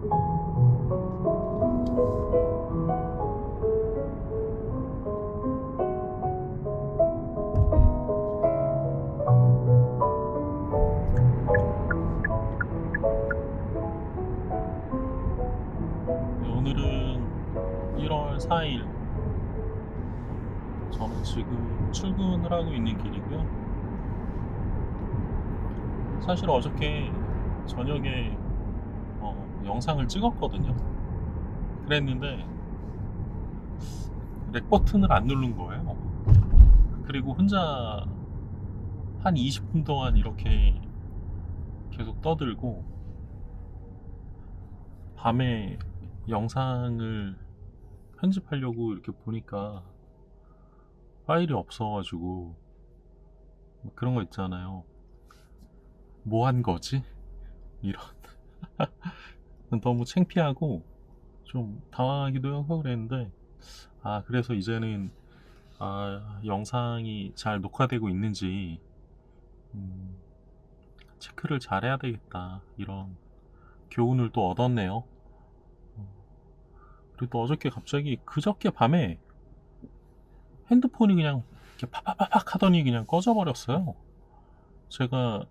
오늘은 1월 4일. 저는 지금 출근을 하고 있는 길이고요. 사실 어저께 저녁에 영상을 찍었거든요. 그랬는데 렉 버튼을 안 누른 거예요. 그리고 혼자 한 20분 동안 이렇게 계속 떠들고, 밤에 영상을 편집하려고 이렇게 보니까 파일이 없어가지고, 그런 거 있잖아요. 뭐 한 거지? 이런. 너무 창피하고 좀 당황하기도 하고 그랬는데, 그래서 이제는 영상이 잘 녹화되고 있는지 체크를 잘 해야 되겠다, 이런 교훈을 또 얻었네요. 그리고 또 어저께 갑자기, 그저께 밤에 핸드폰이 그냥 이렇게 팍팍팍 하더니 그냥 꺼져버렸어요. 제가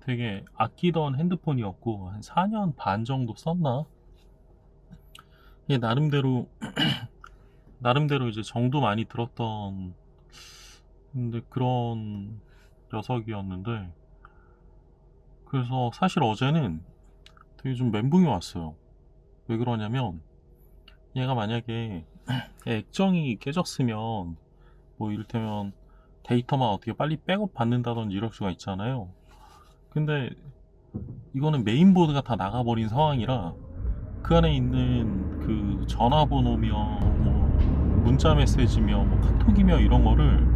되게 아끼던 핸드폰이었고 한 4년 반 정도 썼나? 이게 나름대로 이제 정도 많이 들었던, 근데 그런 녀석이었는데, 그래서 사실 어제는 되게 좀 멘붕이 왔어요. 왜 그러냐면, 얘가 만약에 액정이 깨졌으면 뭐 이를테면 데이터만 어떻게 빨리 백업 받는다든지 이럴 수가 있잖아요. 근데 이거는 메인보드가 다 나가버린 상황이라, 그 안에 있는 그 전화번호며 뭐 문자 메시지며 뭐 카톡이며 이런 거를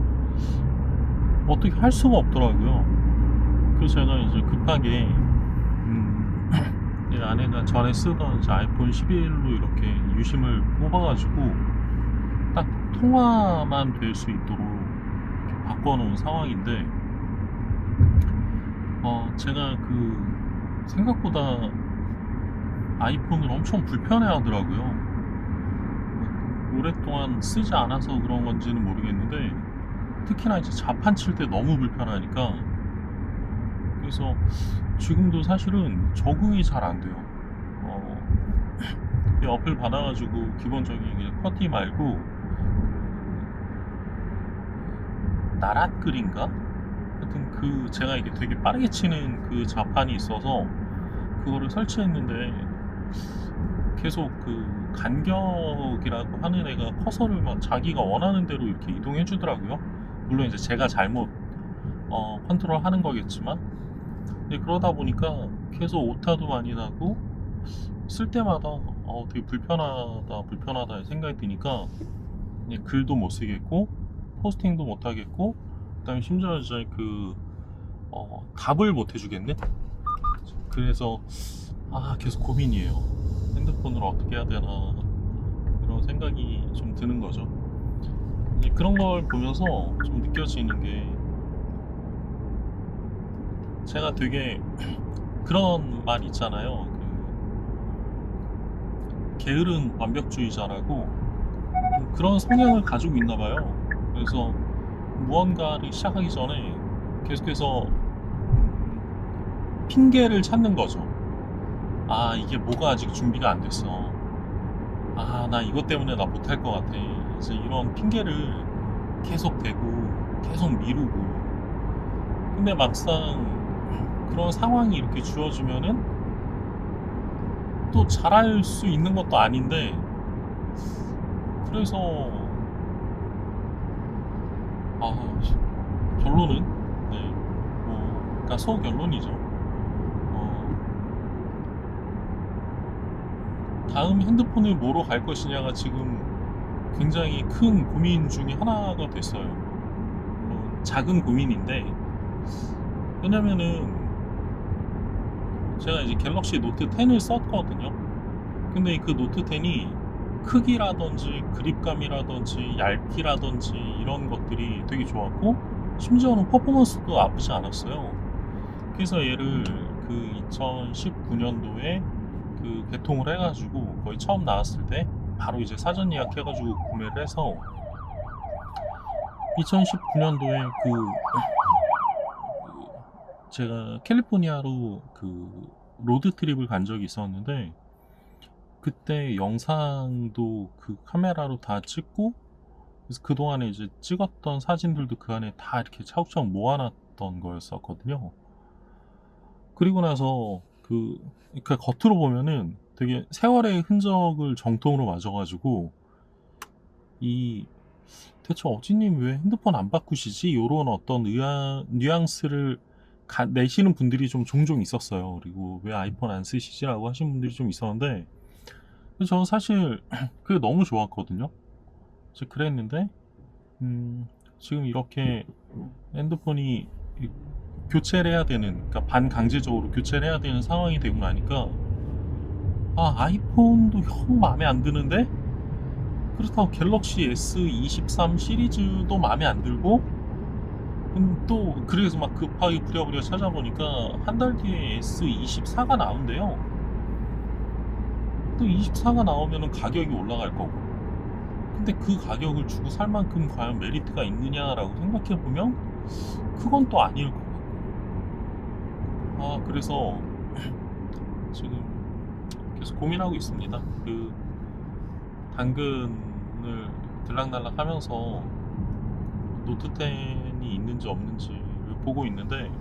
어떻게 할 수가 없더라고요. 그래서 제가 이제 급하게 내 아내가 전에 쓰던 이제 아이폰 11로 이렇게 유심을 꼽아가지고 딱 통화만 될 수 있도록 이렇게 바꿔놓은 상황인데, 제가 생각보다 아이폰을 엄청 불편해 하더라고요. 오랫동안 쓰지 않아서 그런 건지는 모르겠는데, 특히나 이제 자판 칠 때 너무 불편하니까. 그래서 지금도 사실은 적응이 잘 안 돼요. 이 어플 받아가지고 기본적인 그냥 쿼티 말고 나랏글인가? 하여튼 제가 이게 되게 빠르게 치는 그 자판이 있어서 그거를 설치했는데, 계속 간격이라고 하는 애가 커서를 막 자기가 원하는 대로 이렇게 이동해 주더라고요. 물론 이제 제가 잘못 컨트롤 하는 거겠지만, 그러다 보니까 계속 오타도 많이 나고, 쓸 때마다 되게 불편하다 생각이 드니까 글도 못 쓰겠고 포스팅도 못 하겠고, 그다음에 심지어 이제 답을 못 해주겠네. 그래서 계속 고민이에요. 핸드폰으로 어떻게 해야 되나, 이런 생각이 좀 드는 거죠. 그런 걸 보면서 좀 느껴지는 게, 제가 되게 그런 말 있잖아요. 게으른 완벽주의자라고, 그런 성향을 가지고 있나 봐요. 그래서 무언가를 시작하기 전에 계속해서 핑계를 찾는 거죠. 이게 뭐가 아직 준비가 안 됐어. 나 이것 때문에 나 못할 것 같아. 그래서 이런 핑계를 계속 대고 계속 미루고, 근데 막상 그런 상황이 이렇게 주어지면은 또 잘할 수 있는 것도 아닌데, 그래서 결론은 그러니까 소결론이죠. 다음 핸드폰을 뭐로 갈 것이냐가 지금 굉장히 큰 고민 중에 하나가 됐어요. 물론 작은 고민인데, 왜냐면은 제가 이제 갤럭시 노트 10을 썼거든요. 근데 그 노트 10이 크기라든지 그립감이라든지 얇기라든지 이런 것들이 되게 좋았고, 심지어는 퍼포먼스도 나쁘지 않았어요. 그래서 얘를 2019년도에 그 개통을 해가지고 거의 처음 나왔을 때 바로 이제 사전 예약해가지고 구매를 해서 2019년도에 제가 캘리포니아로 그 로드 트립을 간 적이 있었는데, 그때 영상도 그 카메라로 다 찍고, 그래서 그동안에 이제 찍었던 사진들도 그 안에 다 이렇게 차곡차곡 모아놨던 거였었거든요. 그리고 나서 그 겉으로 보면은 되게 세월의 흔적을 정통으로 맞아가지고, 이 대체 어찌님 왜 핸드폰 안 바꾸시지? 요런 어떤 뉘앙스를 내시는 분들이 좀 종종 있었어요. 그리고 왜 아이폰 안 쓰시지라고 하시는 분들이 좀 있었는데, 저는 사실 그게 너무 좋았거든요. 그래서 그랬는데 지금 이렇게 핸드폰이 교체를 해야 되는, 그러니까 반강제적으로 교체를 해야 되는 상황이 되고 나니까, 아이폰도 형 마음에 안 드는데, 그렇다고 갤럭시 S23 시리즈도 마음에 안 들고, 또 그래서 막 급하게 부랴부랴 찾아보니까 한 달 뒤에 S24가 나온대요. 또 24가 나오면은 가격이 올라갈 거고, 근데 그 가격을 주고 살 만큼 과연 메리트가 있느냐라고 생각해보면 그건 또 아닐 것 같고, 그래서 지금 계속 고민하고 있습니다. 그 당근을 들락날락 하면서 노트10이 있는지 없는지를 보고 있는데,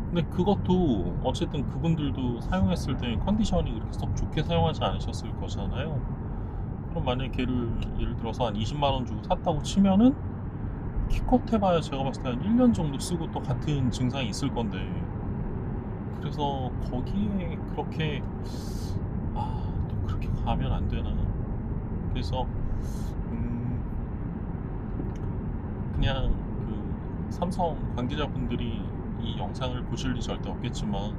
근데 그것도 어쨌든 그분들도 사용했을 때 컨디션이 그렇게 썩 좋게 사용하지 않으셨을 거잖아요. 그럼 만약에 걔를 예를 들어서 한 20만원 주고 샀다고 치면은 기껏 해봐야 제가 봤을 때 한 1년 정도 쓰고 또 같은 증상이 있을 건데, 그래서 거기에 그렇게 또 그렇게 가면 안 되나. 그래서 그냥 그 삼성 관계자분들이 이 영상을 보실 리 절대 없겠지만,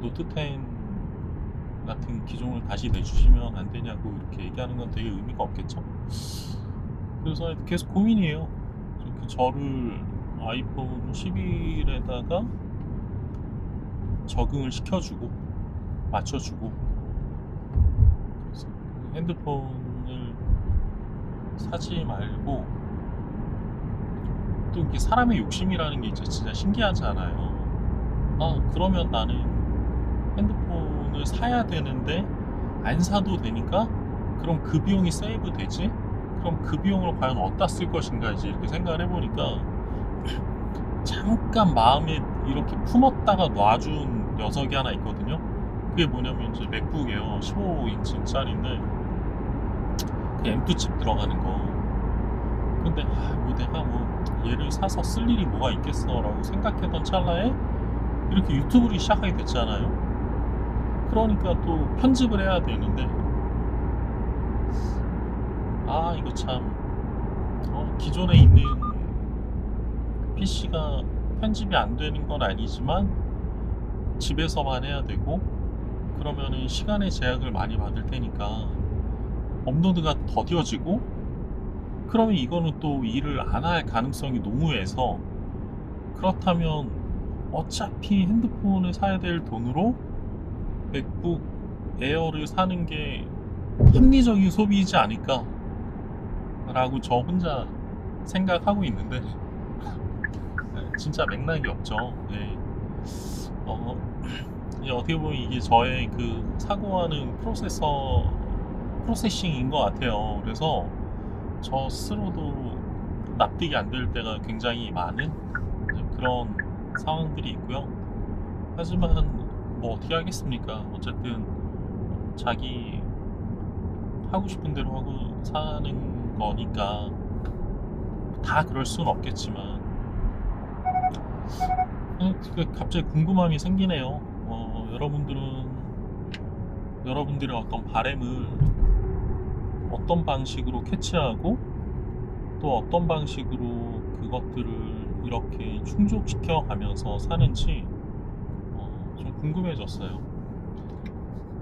노트10 같은 기종을 다시 내주시면 안 되냐고 이렇게 얘기하는 건 되게 의미가 없겠죠. 그래서 계속 고민이에요. 저를 아이폰 11에다가 적응을 시켜주고 맞춰주고, 그래서 핸드폰을 사지 말고, 또 이게 사람의 욕심이라는 게 진짜 신기하잖아요. 그러면 나는 핸드폰을 사야 되는데 안 사도 되니까, 그럼 그 비용이 세이브 되지? 그럼 그 비용을 과연 어디다 쓸 것인가 이제 이렇게 생각을 해보니까, 잠깐 마음에 이렇게 품었다가 놔준 녀석이 하나 있거든요. 그게 뭐냐면 이제 맥북 에어 15인치짜리인데 그 M2 칩 들어가는 거. 근데 내가 얘를 사서 쓸 일이 뭐가 있겠어 라고 생각했던 찰나에 이렇게 유튜브를 시작하게 됐잖아요. 그러니까 또 편집을 해야 되는데, 이거 참 기존에 있는 PC가 편집이 안 되는 건 아니지만 집에서만 해야 되고, 그러면은 시간의 제약을 많이 받을 테니까 업로드가 더뎌지고, 그러면 이거는 또 일을 안 할 가능성이 농후해서, 그렇다면 어차피 핸드폰을 사야 될 돈으로 맥북 에어를 사는 게 합리적인 소비이지 않을까 라고 저 혼자 생각하고 있는데, 진짜 맥락이 없죠. 네. 어떻게 보면 이게 저의 그 사고하는 프로세싱인 것 같아요. 그래서 저 스스로도 납득이 안 될 때가 굉장히 많은 그런 상황들이 있고요. 하지만 어떻게 하겠습니까? 어쨌든 자기 하고 싶은 대로 하고 사는 거니까 다 그럴 수는 없겠지만, 갑자기 궁금함이 생기네요. 여러분들의 어떤 바램을 어떤 방식으로 캐치하고, 또 어떤 방식으로 그것들을 이렇게 충족시켜 가면서 사는지 좀 궁금해졌어요.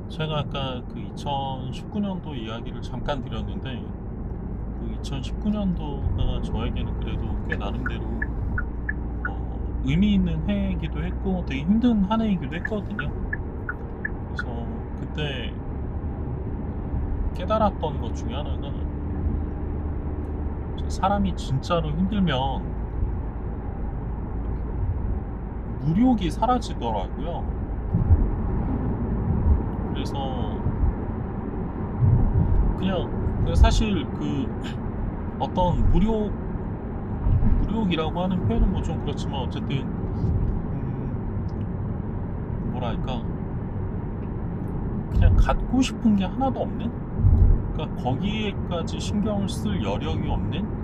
제가 아까 그 2019년도 이야기를 잠깐 드렸는데, 그 2019년도가 저에게는 그래도 꽤 나름대로 의미 있는 해이기도 했고 되게 힘든 한 해이기도 했거든요. 그래서 그때 깨달았던 것 중에 하나가 사람이 진짜로 힘들면 무력이 사라지더라고요. 그래서 그냥 사실 어떤 무력이라고 하는 표현은 뭐 좀 그렇지만 어쨌든 뭐랄까 그냥 갖고 싶은 게 하나도 없는, 그러니까 거기에까지 신경을 쓸 여력이 없는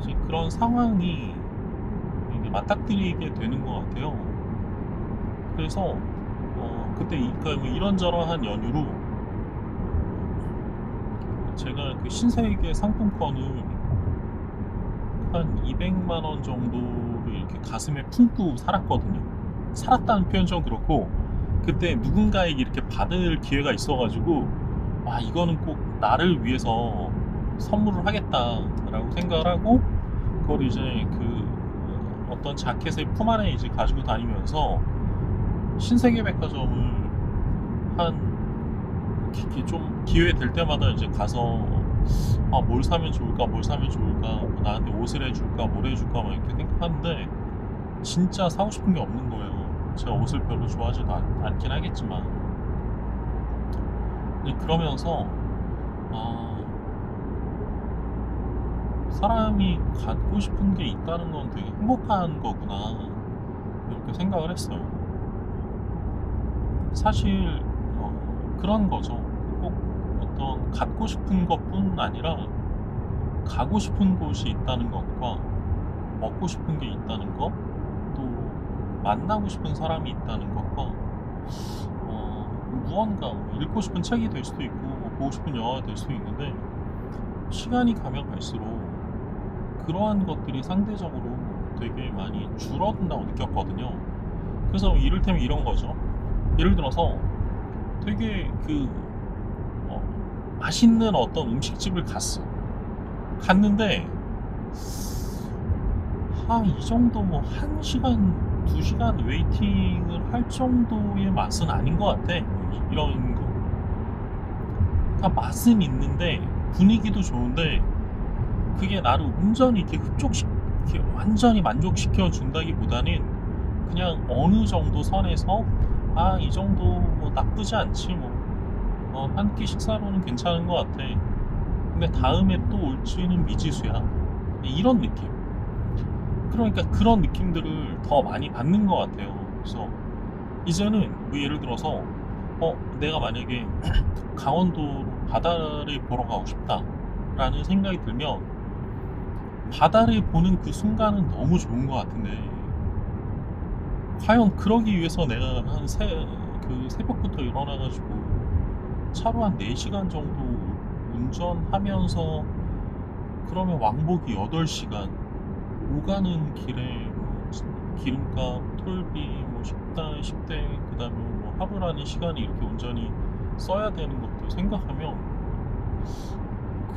이제 그런 상황이 이게 맞닥뜨리게 되는 것 같아요. 그래서 그때 그러니까 뭐 이런저런한 연유로 제가 그 신세계 상품권을 한 200만 원 정도를 이렇게 가슴에 품고 살았거든요. 살았다는 표현 좀 그렇고 그때 누군가에게 이렇게 받을 기회가 있어가지고 이거는 꼭 나를 위해서 선물을 하겠다라고 생각을 하고 그걸 이제 어떤 자켓의 품 안에 이제 가지고 다니면서 신세계백화점을 한 이렇게 좀 기회 될 때마다 이제 가서 뭘 사면 좋을까 뭐 나한테 옷을 해줄까 뭘 해줄까 막 이렇게 생각하는데 진짜 사고 싶은 게 없는 거예요. 제가 옷을 별로 좋아하지도 않긴 하겠지만 그러면서 사람이 갖고 싶은 게 있다는 건 되게 행복한 거구나 이렇게 생각을 했어요. 사실 그런 거죠. 꼭 어떤 갖고 싶은 것뿐 아니라 가고 싶은 곳이 있다는 것과 먹고 싶은 게 있다는 것, 또 만나고 싶은 사람이 있다는 것과 무언가 읽고 싶은 책이 될 수도 있고 보고 싶은 영화가 될 수도 있는데 시간이 가면 갈수록 그러한 것들이 상대적으로 되게 많이 줄어든다고 느꼈거든요. 그래서 이를테면 이런 거죠. 예를 들어서 되게 맛있는 어떤 음식집을 갔는데 이 정도 뭐 1시간, 2시간 웨이팅을 할 정도의 맛은 아닌 것 같아. 이런 거. 그러니까 맛은 있는데 분위기도 좋은데 그게 나를 온전히 이렇게 이렇게 완전히 만족시켜 준다기보다는 그냥 어느 정도 선에서 이 정도 뭐 나쁘지 않지 한 끼 식사로는 괜찮은 것 같아. 근데 다음에 또 올지는 미지수야. 이런 느낌. 그러니까 그런 느낌들을 더 많이 받는 것 같아요. 그래서 이제는 뭐 예를 들어서 내가 만약에 강원도로 바다를 보러 가고 싶다라는 생각이 들면 바다를 보는 그 순간은 너무 좋은 것 같은데 과연 그러기 위해서 내가 새벽부터 일어나가지고 차로 한 4시간 정도 운전하면서 그러면 왕복이 8시간 오가는 길에 기름값, 톨비, 식대 그다음에 하루라는 시간이 이렇게 온전히 써야 되는 것도 생각하면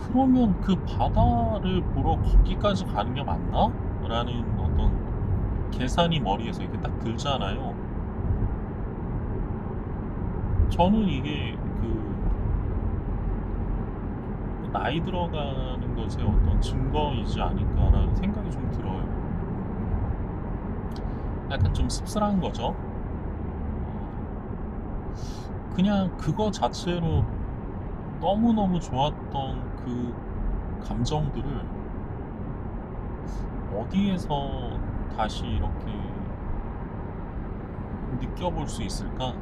그러면 그 바다를 보러 거기까지 가는 게 맞나? 라는 어떤 계산이 머리에서 이렇게 딱 들잖아요. 저는 이게 나이 들어가는 것의 어떤 증거이지 않을까라는 생각이 좀 들어요. 약간 좀 씁쓸한 거죠. 그냥 그거 자체로 너무너무 좋았던 그 감정들을 어디에서 다시 이렇게 느껴볼 수 있을까?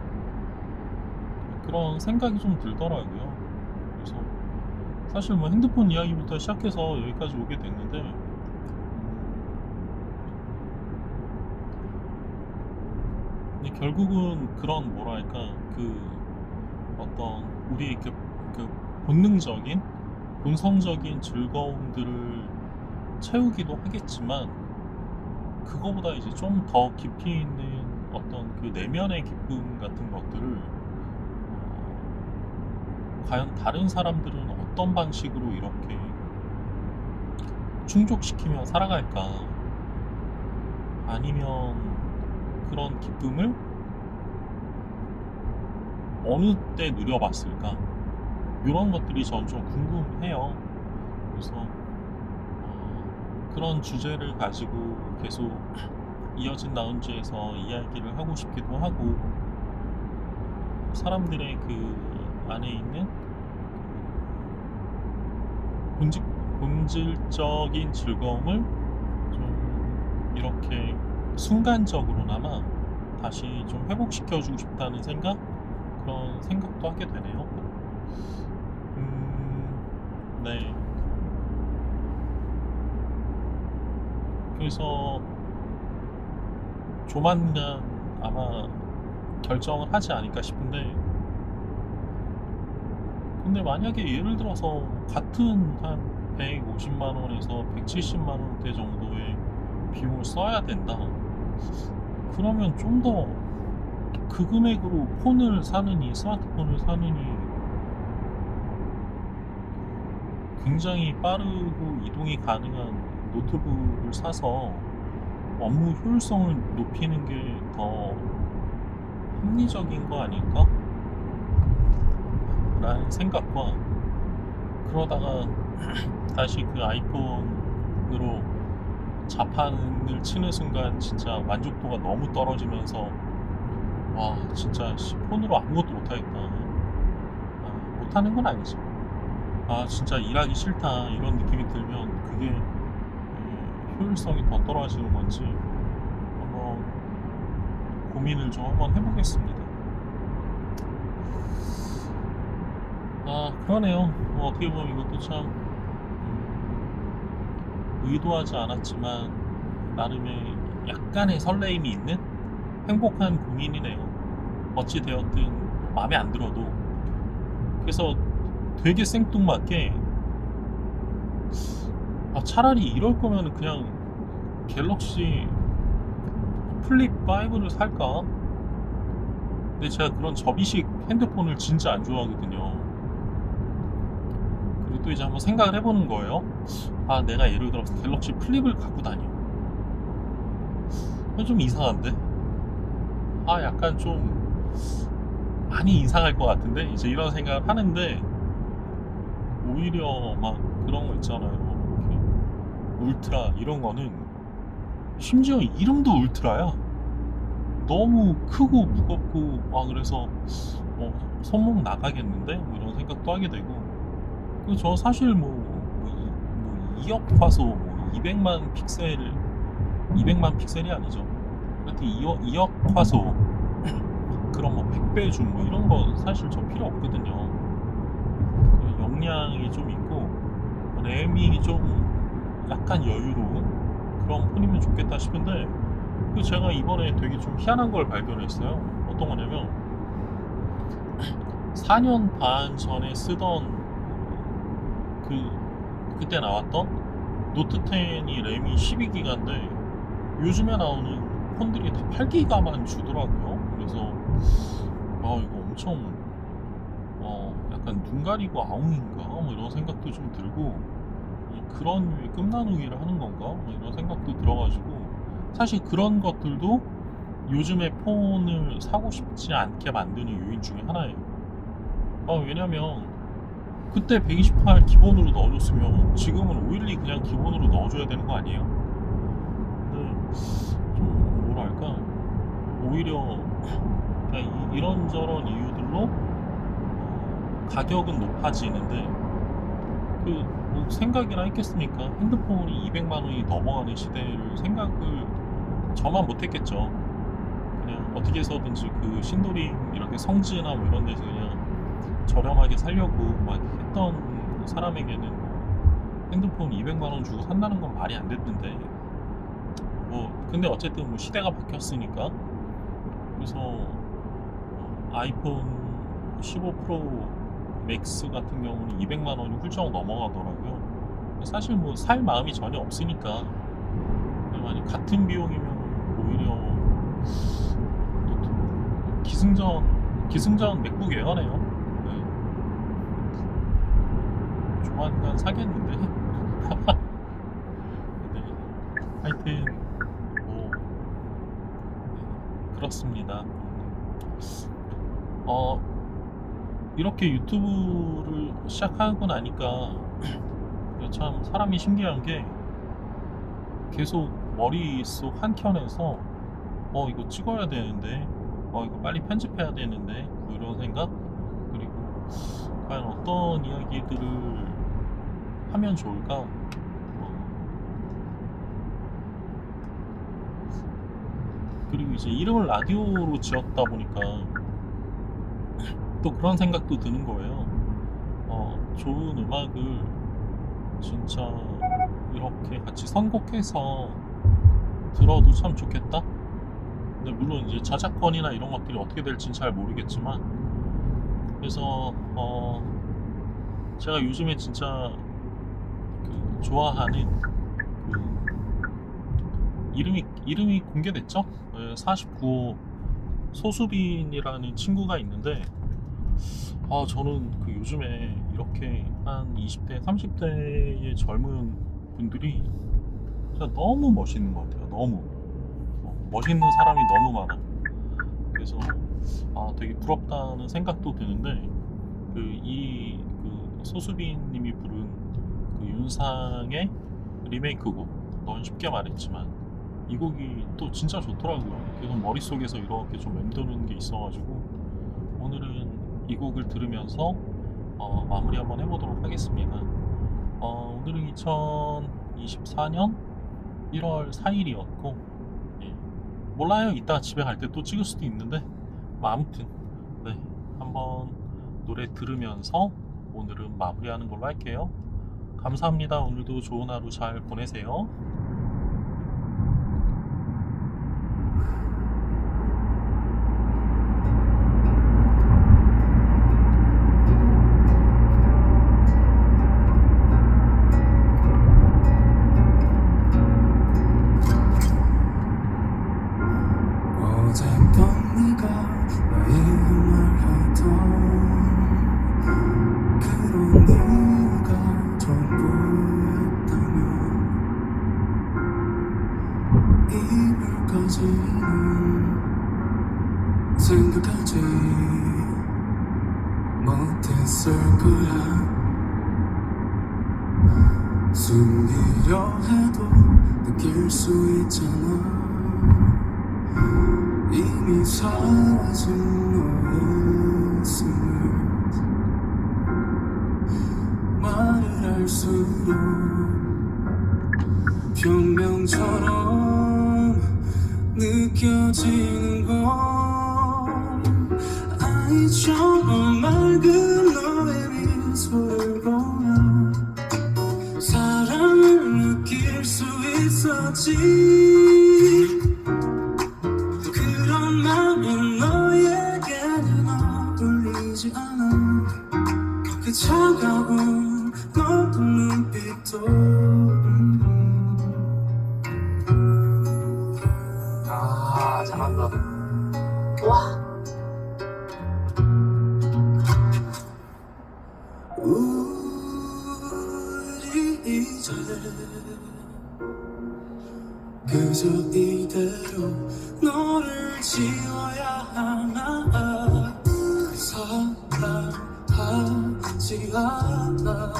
그런 생각이 좀 들더라고요. 그래서 사실 뭐 핸드폰 이야기부터 시작해서 여기까지 오게 됐는데 근데 결국은 그런 뭐랄까 어떤 우리의 본능적인 본성적인 즐거움들을 채우기도 하겠지만 그거보다 이제 좀 더 깊이 있는 어떤 내면의 기쁨 같은 것들을 과연 다른 사람들은 어떤 방식으로 이렇게 충족시키며 살아갈까? 아니면 그런 기쁨을 어느 때 누려봤을까? 이런 것들이 전 좀 궁금해요. 그래서 그런 주제를 가지고 계속 이어진 라운지에서 이야기를 하고 싶기도 하고, 사람들의 그 안에 있는 본질, 본질적인 즐거움을 좀 이렇게 순간적으로나마 다시 좀 회복시켜주고 싶다는 생각? 그런 생각도 하게 되네요. 네. 그래서 조만간 아마 결정을 하지 않을까 싶은데, 근데 만약에 예를 들어서 같은 한 150만 원에서 170만 원대 정도의 비용을 써야 된다. 그러면 좀 더 그 금액으로 폰을 사느니 스마트폰을 사느니 굉장히 빠르고 이동이 가능한 노트북을 사서 업무 효율성을 높이는 게 더 합리적인 거 아닐까? 라는 생각과, 그러다가 다시 그 아이폰으로 자판을 치는 순간 진짜 만족도가 너무 떨어지면서 와 진짜 폰으로 아무것도 못하겠다. 못하는 건 아니죠. 진짜 일하기 싫다 이런 느낌이 들면 그게 효율성이 더 떨어지는 건지 한번 고민을 좀 한번 해보겠습니다. 그러네요. 어떻게 보면 이것도 참 의도하지 않았지만 나름의 약간의 설레임이 있는 행복한 고민이네요. 어찌 되었든 마음에 안 들어도. 그래서 되게 생뚱맞게 차라리 이럴 거면 그냥 갤럭시 플립 5를 살까? 근데 제가 그런 접이식 핸드폰을 진짜 안 좋아하거든요. 그리고 또 이제 한번 생각을 해보는 거예요. 내가 예를 들어서 갤럭시 플립을 갖고 다녀. 좀 이상한데? 약간 좀 많이 이상할 것 같은데? 이제 이런 생각을 하는데, 오히려 막 그런 거 있잖아요. 이렇게 울트라 이런 거는 심지어 이름도 울트라야. 너무 크고 무겁고 그래서 손목 나가겠는데? 뭐 이런 생각도 하게 되고. 그리고 저 사실 뭐 2억 화소 200만 픽셀이 아니죠. 하여튼 2억 화소 그런 100배 줌 이런 거 사실 저 필요 없거든요. 용량이 좀 있고 램이 좀 약간 여유로운 그런 폰이면 좋겠다 싶은데, 제가 이번에 되게 좀 희한한 걸 발견했어요. 어떤 거냐면 4년 반 전에 쓰던 그때 나왔던 노트 10이 램이 12기가인데 요즘에 나오는 폰들이 다 8기가만 주더라고요. 그래서 이거 엄청 약간 눈 가리고 아웅인가? 이런 생각도 좀 들고, 그런 류의 끝나누기를 하는 건가? 이런 생각도 들어가지고, 사실 그런 것들도 요즘에 폰을 사고 싶지 않게 만드는 요인 중에 하나예요. 왜냐면 그때 128 기본으로 넣어줬으면 지금은 512 그냥 기본으로 넣어줘야 되는 거 아니에요? 근데 좀 뭐랄까, 오히려 그냥 이런저런 이유들로 가격은 높아지는데 뭐 생각이나 했겠습니까? 핸드폰이 200만 원이 넘어가는 시대를 생각을 저만 못했겠죠. 그냥 어떻게 해서든지 그 신도림 이렇게 성지나 뭐 이런 데서 그냥 저렴하게 살려고 막 했던 사람에게는 핸드폰 200만 원 주고 산다는 건 말이 안 됐는데, 근데 어쨌든 시대가 바뀌었으니까. 그래서 아이폰 15 프로 맥스 같은 경우는 200만 원이 훌쩍 넘어가더라고요. 사실 살 마음이 전혀 없으니까. 만약 같은 비용이면 오히려 노트북 기승전 맥북 에어네요. 조만간 사겠는데. 네. 하여튼 그렇습니다. 어, 이렇게 유튜브를 시작하고 나니까 참 사람이 신기한 게 계속 머릿속 한켠에서 이거 찍어야 되는데 이거 빨리 편집해야 되는데 뭐 이런 생각, 그리고 과연 어떤 이야기들을 하면 좋을까, 그리고 이제 이름을 라디오로 지었다 보니까 또 그런 생각도 드는 거예요. 좋은 음악을 진짜 이렇게 같이 선곡해서 들어도 참 좋겠다. 근데 물론 이제 저작권이나 이런 것들이 어떻게 될지는 잘 모르겠지만, 그래서 제가 요즘에 진짜 그 좋아하는 그 이름이 공개됐죠? 49호 소수빈이라는 친구가 있는데, 저는 그 요즘에 이렇게 한 20대, 30대의 젊은 분들이 진짜 너무 멋있는 것 같아요. 너무 멋있는 사람이 너무 많아. 그래서 되게 부럽다는 생각도 드는데, 그 소수빈님이 부른 그 윤상의 리메이크곡 넌 쉽게 말했지만, 이 곡이 또 진짜 좋더라고요. 계속 머릿속에서 이렇게 좀 맴도는 게 있어가지고 오늘은 이 곡을 들으면서 마무리 한번 해보도록 하겠습니다. 오늘은 2024년 1월 4일이었고, 몰라요. 이따 집에 갈 때 또 찍을 수도 있는데, 아무튼 네, 한번 노래 들으면서 오늘은 마무리하는 걸로 할게요. 감사합니다. 오늘도 좋은 하루 잘 보내세요. 어젯밤 네가 나에게 말하던 그런 이유가 전부였다면 이별까지는 생각하지 못했을 거야. 숨기려 해도 느낄 수 있잖아. 이미 사라진 너의 숨을 말을 할수록 변명처럼 느껴지는 건 아이처럼 맑은 너의 미소를 보며 사랑을 느낄 수 있었지. 그런 마음이 너에게는 어울리지 않아. 그 차가운 너의 눈빛도 잘한다. 와. 우리 이제 그저 이대로 너를 지워야 하나. 사랑하지 않아.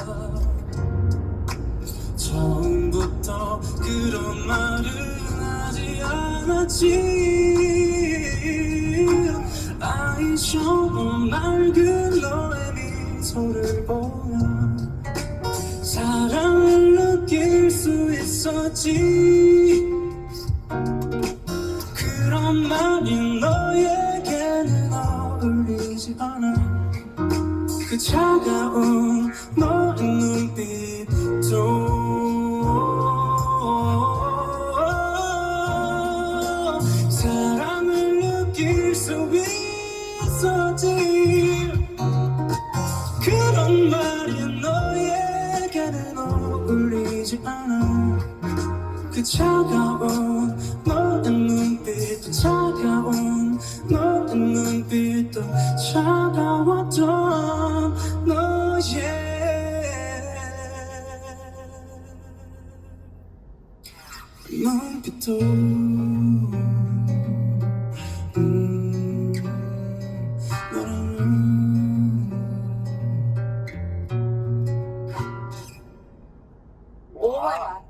처음부터 그런 말은 하지 않았지. 아이처럼 맑은 너의 미소를 보면 사랑을 느낄 수 있었지. 그런 말이 너에게는 어울리지 않아. 그 차가운 너의 눈빛도 사랑을 느낄 수 있었지. 그런 말이 너에게는 어울리지 않아. 그 차가운 너의 눈빛도 차가운 너의 눈빛도 차가웠던 너의 눈빛도 Oh my god.